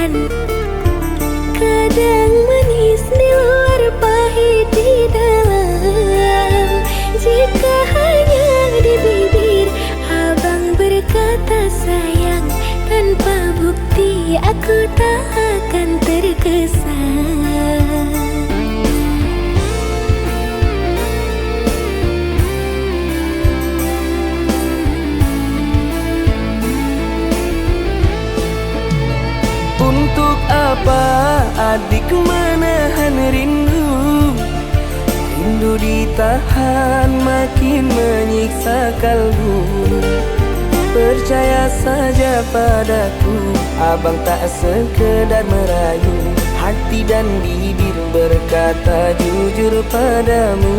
perasaan. Kadang manis di luar, pahit di dalam. Jika hanya di bibir abang berkata sayang, tanpa bukti aku tak akan terkesan. Untuk apa adik menahan rindu? Rindu ditahan makin menyiksa kalbu. Percaya saja padaku, abang tak sekedar merayu. Hati dan bibir berkata jujur padamu.